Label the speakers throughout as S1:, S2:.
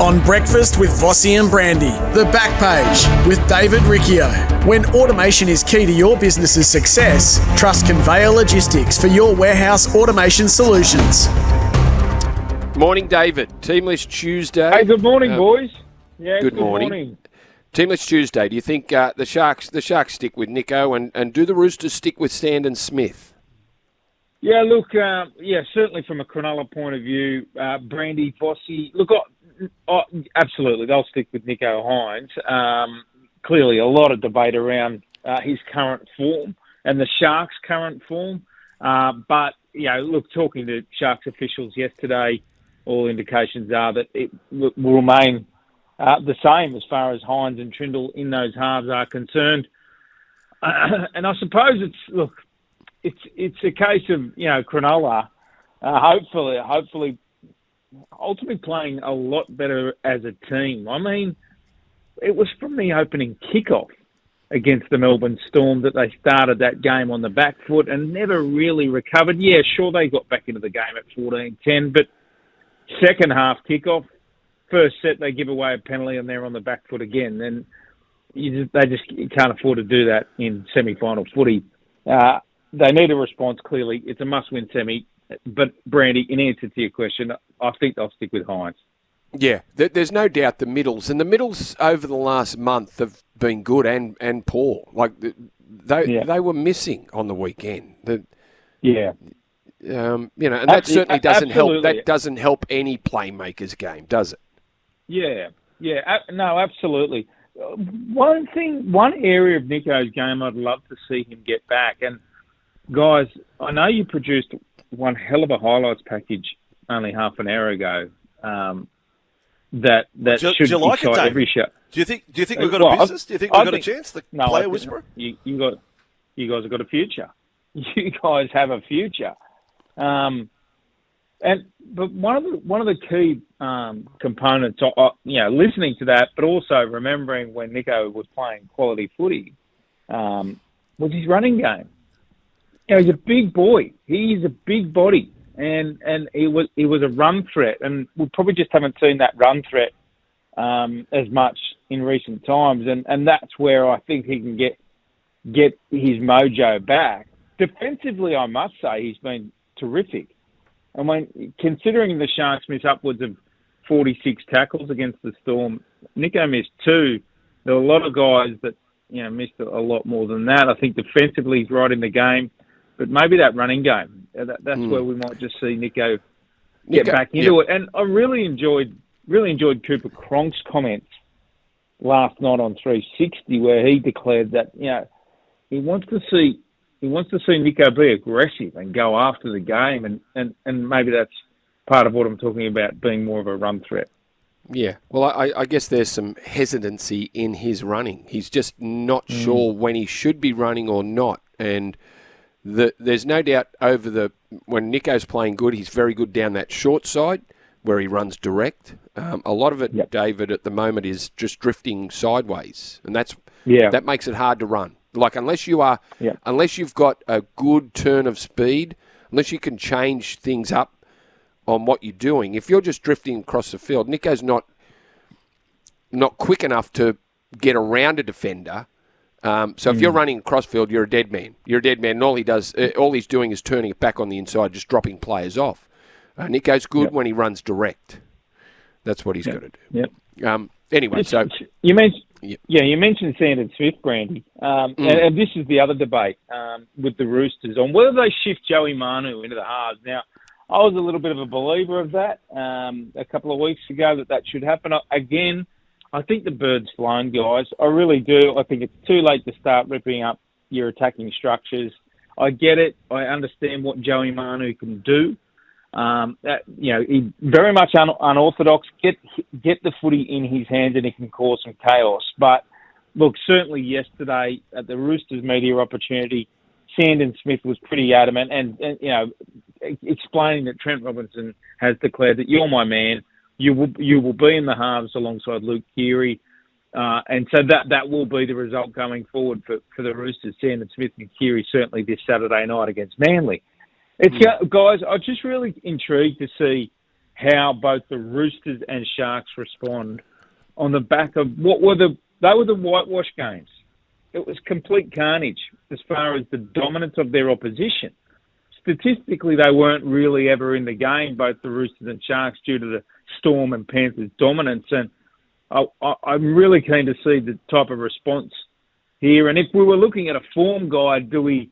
S1: On Breakfast with Vossy and Brandy, the back page with David Riccio. When automation is key to your business's success, trust Conveyor Logistics for your warehouse automation solutions.
S2: Morning, David. Teamless Tuesday.
S3: Hey, good morning, boys. Yeah,
S2: good morning. Teamless Tuesday. Do you think the Sharks stick with Nico and do the Roosters stick with Sand and Smith?
S3: Yeah, look, certainly from a Cronulla point of view, Brandy, Vossy, look, absolutely, they'll stick with Nico Hynes. Clearly, a lot of debate around his current form and the Sharks' current form. But, look, talking to Sharks officials yesterday, all indications are that it will remain the same as far as Hynes and Trindle in those halves are concerned. And I suppose it's a case of, Cronulla, hopefully, ultimately playing a lot better as a team. I mean, it was from the opening kickoff against the Melbourne Storm that they started that game on the back foot and never really recovered. Yeah, sure, they got back into the game at 14-10, but second half kickoff, first set they give away a penalty and they're on the back foot again. And you can't afford to do that in semi-final footy. They need a response, clearly. It's a must-win semi. But, Brandy, in answer to your question, I think they'll stick with Hynes.
S2: Yeah, there's no doubt the middles. And the middles over the last month have been good and poor. Like, they were missing on the weekend. And that certainly doesn't help. That doesn't help any playmaker's game, does it? No,
S3: absolutely. One area of Nico's game I'd love to see him get back. And, guys, I know you produced one hell of a highlights package only half an hour ago. That should
S4: like
S3: excite every show.
S4: Do you think we've got a business? Do you think we've got a chance? The player whisperer?
S3: You guys have got a future. You guys have a future. But one of the key components, listening to that, but also remembering when Nico was playing quality footy, was his running game. He's a big boy. He's a big body, and he was a run threat, and we probably just haven't seen that run threat as much in recent times, and that's where I think he can get his mojo back. Defensively, I must say he's been terrific. And when considering the Sharks missed upwards of 46 tackles against the Storm, Nico missed 2. There were a lot of guys that missed a lot more than that. I think defensively he's right in the game. But maybe that running game, that's where we might just see Nico get back into it. And I really enjoyed Cooper Cronk's comments last night on 360, where he declared that he wants to see Nico be aggressive and go after the game, and maybe that's part of what I'm talking about, being more of a run threat.
S2: Yeah, well, I guess there's some hesitancy in his running. He's just not sure when he should be running or not, and there's no doubt when Nico's playing good, he's very good down that short side where he runs direct. A lot of it, David, at the moment is just drifting sideways, and that makes it hard to run. Like unless you've got a good turn of speed, unless you can change things up on what you're doing, if you're just drifting across the field, Nico's not quick enough to get around a defender. So if you're running across field, you're a dead man. And all he's doing is turning it back on the inside, just dropping players off. Nico's good when he runs direct. That's what he's got to do.
S3: Yep.
S2: Anyway, so
S3: you mentioned Sand and Smith, Brandy, and this is the other debate with the Roosters on whether they shift Joey Manu into the halves. Now, I was a little bit of a believer of that a couple of weeks ago that should happen. Again, I think the bird's flown, guys. I really do. I think it's too late to start ripping up your attacking structures. I get it. I understand what Joey Manu can do. He's very much unorthodox. Get the footy in his hands and he can cause some chaos. But look, certainly yesterday at the Roosters media opportunity, Sand and Smith was pretty adamant and explaining that Trent Robinson has declared that you're my man. You will be in the halves alongside Luke Keary. And so that will be the result going forward for the Roosters, Sand and Smith and Keary, certainly this Saturday night against Manly. Guys, I'm just really intrigued to see how both the Roosters and Sharks respond on the back of they were the whitewash games. It was complete carnage as far as the dominance of their opposition. Statistically, they weren't really ever in the game, both the Roosters and Sharks, due to the Storm and Panthers' dominance. And I'm really keen to see the type of response here. And if we were looking at a form guide, do we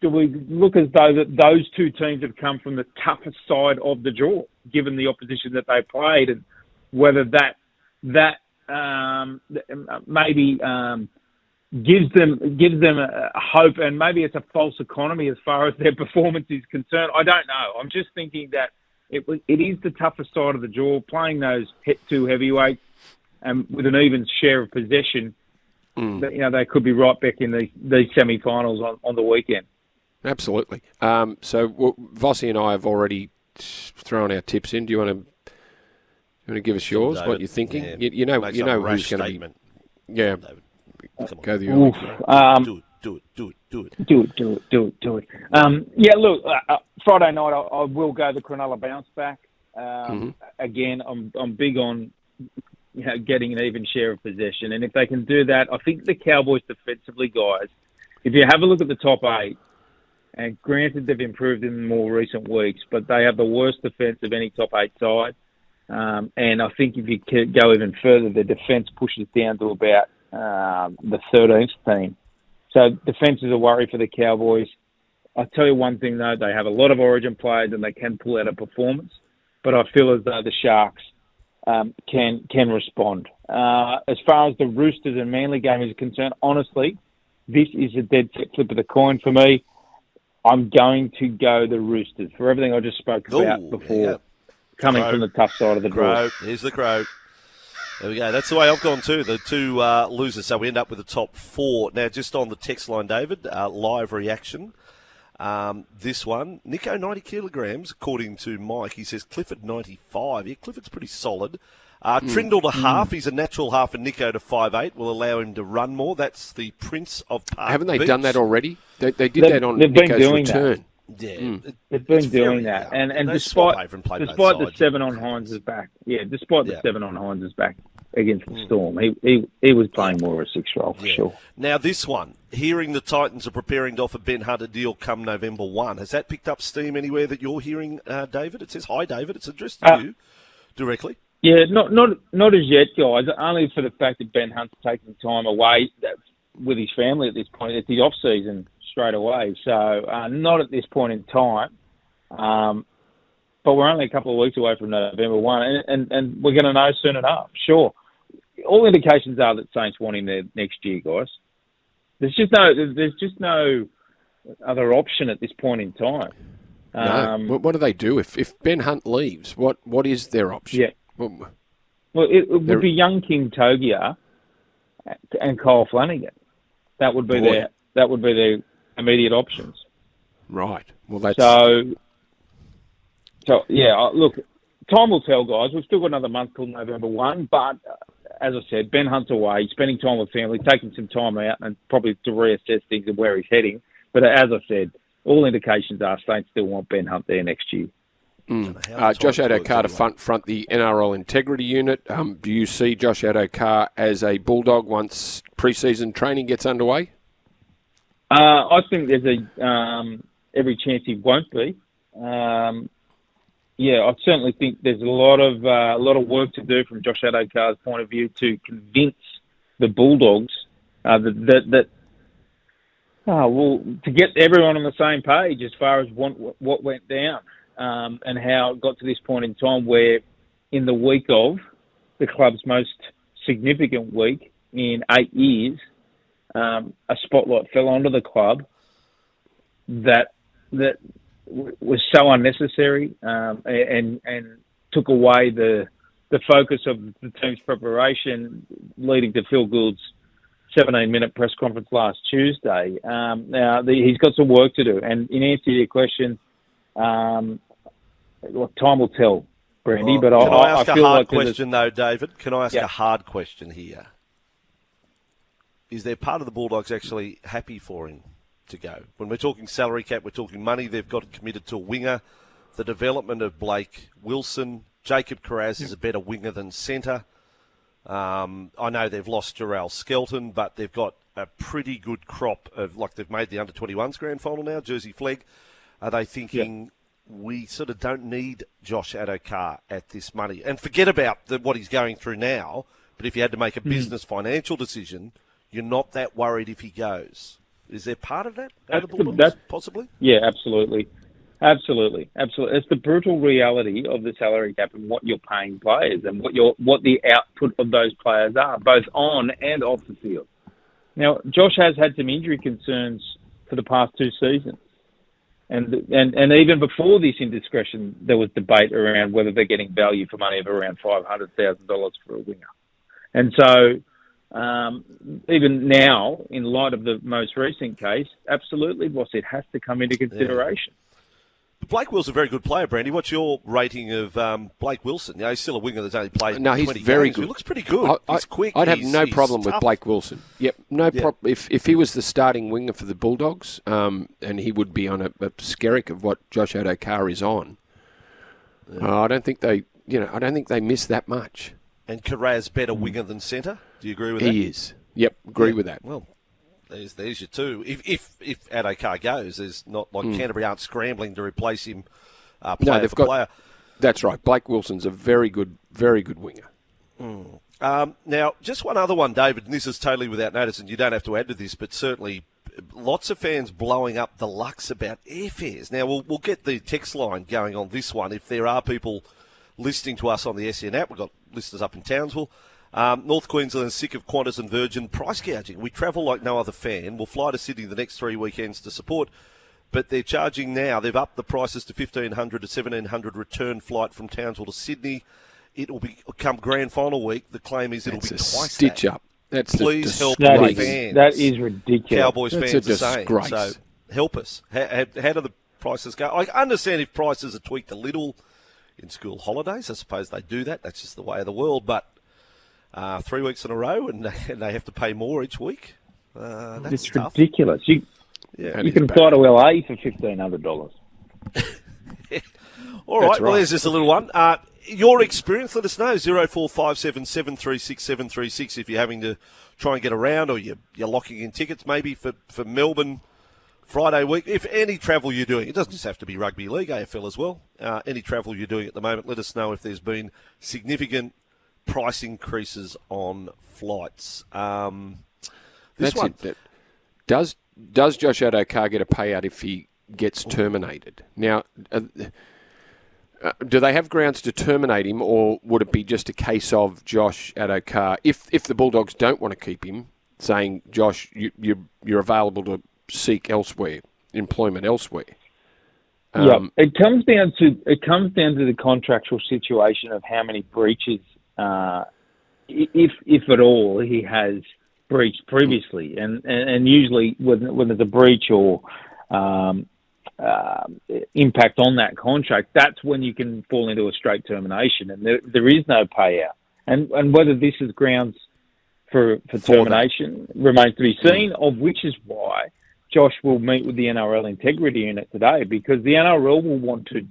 S3: look as though that those two teams have come from the toughest side of the draw, given the opposition that they played, and whether that maybe gives them a hope, and maybe it's a false economy as far as their performance is concerned. I don't know. I'm just thinking that it is the toughest side of the draw, playing those two heavyweights, and with an even share of possession. They could be right back in these semi-finals on the weekend.
S2: Absolutely. So Vossy and I have already thrown our tips in. Do you want to give us yours? David, what you're thinking?
S4: Yeah,
S2: you know who's going to be. Yeah.
S4: David,
S2: go the early.
S4: Do it.
S3: Yeah, look, Friday night I will go the Cronulla bounce back. Again, I'm big on getting an even share of possession, and if they can do that, I think the Cowboys defensively, guys, if you have a look at the top 8, and granted they've improved in more recent weeks, but they have the worst defence of any top 8 side. And I think if you go even further, the defence pushes down to about the 13th team. So defence is a worry for the Cowboys. I'll tell you one thing, though. They have a lot of origin players and they can pull out a performance. But I feel as though the Sharks can respond. As far as the Roosters and Manly game is concerned, honestly, this is a dead set flip of the coin for me. I'm going to go the Roosters for everything I just spoke about before, coming from the tough side of the draw.
S4: Here's the Crow. There we go. That's the way I've gone too. The two losers, so we end up with the top 4. Now, just on the text line, David, live reaction. This one, Nico 90 kilograms, according to Mike. He says Clifford 95. Yeah, Clifford's pretty solid. Trindle to half. He's a natural half, and Nico to 5'8" will allow him to run more. That's the Prince of Park
S2: Haven't they
S4: Beach.
S2: done that already? They did that on Nico's return.
S4: Yeah,
S3: they've been doing that, and despite the 7 on Hynes' back, despite the 7 on Hynes' back against the Storm, he was playing more of a 6-year-old for sure.
S4: Now this one, hearing the Titans are preparing to offer Ben Hunt a deal come November 1, has that picked up steam anywhere that you're hearing, David? It says, "Hi, David." It's addressed to you directly.
S3: Yeah, not as yet, guys. Only for the fact that Ben Hunt's taking time away with his family at this point. It's the off season straight away, so not at this point in time. But we're only a couple of weeks away from November 1, and we're going to know soon enough. Sure, all indications are that Saints want him there next year, guys. There's just no other option at this point in time.
S2: No. What do they do if Ben Hunt leaves? What is their option?
S3: Yeah. Well, it would be young King Togia and Kyle Flanagan. That would be their immediate options.
S2: Right. Well, that's
S3: so yeah. Look, time will tell, guys. We've still got another month till November 1. But as I said, Ben Hunt's away, spending time with family, taking some time out, and probably to reassess things and where he's heading. But as I said, all indications are Saints still want Ben Hunt there next year.
S2: Josh Addo-Carr to front the NRL integrity unit. Do you see Josh Addo-Carr as a Bulldog once pre-season training gets underway?
S3: I think there's every chance he won't be. I certainly think there's a lot of work to do from Josh Addo-Carr's point of view to convince the Bulldogs to get everyone on the same page as far as what went down. And how it got to this point in time where in the week of the club's most significant week in 8 years, a spotlight fell onto the club that was so unnecessary and took away the focus of the team's preparation, leading to Phil Gould's 17-minute press conference last Tuesday. Now, he's got some work to do. And in answer to your question, time will tell, Brandy. But
S4: can I ask
S3: I
S4: a
S3: feel
S4: hard
S3: like
S4: question, though, David? Can I ask a hard question here? Is there part of the Bulldogs actually happy for him to go? When we're talking salary cap, we're talking money. They've got committed to a winger. The development of Blake Wilson, Jacob Carraz is a better winger than centre. I know they've lost Jarrell Skelton, but they've got a pretty good crop of, like, they've made the under-21s grand final now, Jersey Flegg. Are they thinking we sort of don't need Josh Addo-Carr at this money? And forget about what he's going through now, but if you had to make a business financial decision, you're not that worried if he goes. Is there part of that? That's possibly?
S3: Yeah, absolutely. Absolutely. It's the brutal reality of the salary cap and what you're paying players and what the output of those players are, both on and off the field. Now, Josh has had some injury concerns for the past 2 seasons. And even before this indiscretion, there was debate around whether they're getting value for money of around $500,000 for a winger. And so even now, in light of the most recent case, absolutely, Vossy, it has to come into consideration.
S4: Yeah. Blake Wilson's a very good player, Brandy. What's your rating of Blake Wilson? He's still a winger that's only played 20 games.
S2: No, he's very good.
S4: He looks pretty good. He's quick.
S2: I'd have no problem
S4: tough.
S2: with Blake Wilson. Yep, no problem. If he was the starting winger for the Bulldogs, and he would be on a skerrick of what Josh Addo-Carr is on, I don't think they miss that much.
S4: And Carraz better winger than centre? Do you agree with that?
S2: He is. Yep, agree with that.
S4: Well, there's your two. If Addo-Carr goes, there's not like Canterbury aren't scrambling to replace him player for player.
S2: That's right. Blake Wilson's a very good winger.
S4: Now, just one other one, David, and this is totally without notice, and you don't have to add to this, but certainly lots of fans blowing up the Lux about airfares. Now, we'll get the text line going on this one. If there are people listening to us on the SEN app, we've got listeners up in Townsville. North Queensland is sick of Qantas and Virgin price gouging. We travel like no other fan. We'll fly to Sydney the next 3 weekends to support, but they're charging now. They've upped the prices to $1,500 to $1,700 return flight from Townsville to Sydney. It will become grand final week. The claim is it'll be twice that.
S2: Stitch up.
S4: Please help
S3: the
S4: fans.
S3: That is ridiculous.
S4: Cowboys
S2: That's
S4: fans
S2: a
S4: are saying.
S2: disgrace.
S4: So help us. How do the prices go? I understand if prices are tweaked a little in school holidays. I suppose they do that. That's just the way of the world. But 3 weeks in a row and they have to pay more each week. That's
S3: it's
S4: tough.
S3: ridiculous. You can fly to LA for $1,500.
S4: All right. Well, there's just a little one. Your experience, let us know. 0457 736 736 if you're having to try and get around or you're locking in tickets maybe for Melbourne Friday week. If any travel you're doing, it doesn't just have to be rugby league, AFL as well. Any travel you're doing at the moment, let us know if there's been significant price increases on flights.
S2: That's one. It. Does Josh Addo-Carr get a payout if he gets terminated? Now, do they have grounds to terminate him, or would it be just a case of Josh Addo-Carr, if the Bulldogs don't want to keep him, saying, Josh, you're available to seek employment elsewhere?
S3: It comes down to the contractual situation of how many breaches, if at all, he has breached previously, and usually when there's a breach or impact on that contract, that's when you can fall into a straight termination, and there is no payout. And whether this is grounds for termination remains to be seen, of which is why Josh will meet with the NRL Integrity Unit today, because the NRL will want to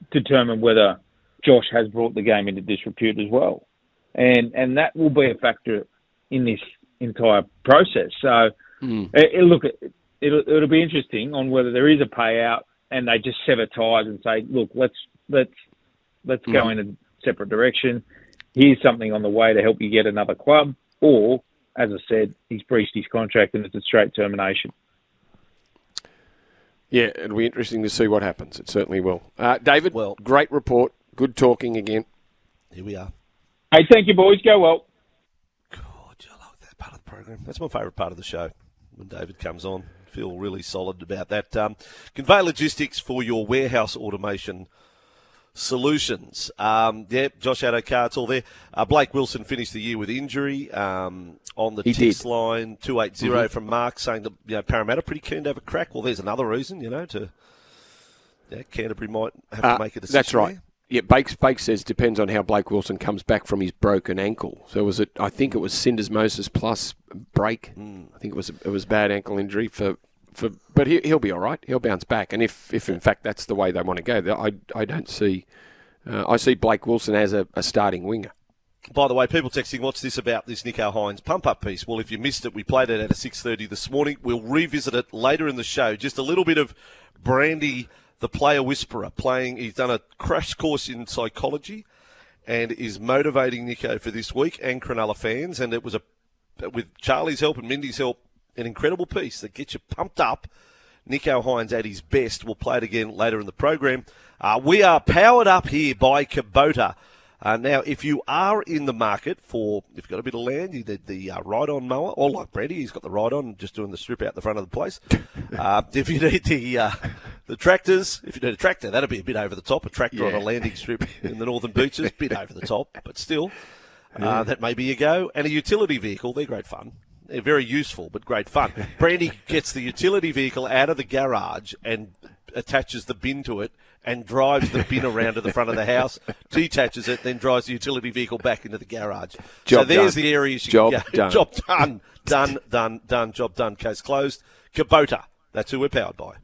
S3: determine whether Josh has brought the game into disrepute as well. And that will be a factor in this entire process. So, it'll be interesting on whether there is a payout and they just sever ties and say, look, let's go in a separate direction. Here's something on the way to help you get another club. Or, as I said, he's breached his contract and it's a straight termination.
S2: Yeah, it'll be interesting to see what happens. It certainly will. David, great report. Good talking again.
S4: Here we are.
S3: Hey, thank you, boys. Go well.
S4: God, I love that part of the program. That's my favourite part of the show, when David comes on. Feel really solid about that. Convey logistics for your warehouse automation solutions. Josh Addo-Carr, it's all there. Blake Wilson finished the year with injury on the text line 280 from Mark saying that Parramatta pretty keen to have a crack. Well, there's another reason, Canterbury might have to make a decision.
S2: That's right.
S4: There.
S2: Yeah, Bakes says depends on how Blake Wilson comes back from his broken ankle. So I think it was syndesmosis plus break. I think it was bad ankle injury but he'll be all right. He'll bounce back. And if in fact that's the way they want to go, I don't see I see Blake Wilson as a starting winger.
S4: By the way, people texting, what's this about this Nico Hynes pump-up piece? Well, if you missed it, we played it at 6:30 this morning. We'll revisit it later in the show. Just a little bit of Brandy, the player whisperer, playing. He's done a crash course in psychology and is motivating Nico for this week and Cronulla fans. And it was, with Charlie's help and Mindy's help, an incredible piece that gets you pumped up. Nico Hynes at his best. We'll play it again later in the program. We are powered up here by Kubota. Now, if you are in the market for, if you've got a bit of land, you need the ride-on mower, or like Brady, he's got the ride-on, just doing the strip out the front of the place. If you need the tractors, if you need a tractor, that'll be a bit over the top. A tractor on a landing strip in the Northern Beaches, bit over the top, but still, that may be a go. And a utility vehicle, they're great fun. They're very useful, but great fun. Brandy gets the utility vehicle out of the garage and attaches the bin to it and drives the bin around to the front of the house, detaches it, then drives the utility vehicle back into the garage. So there's the areas you can go. Job done. Done. Case closed. Kubota. That's who we're powered by.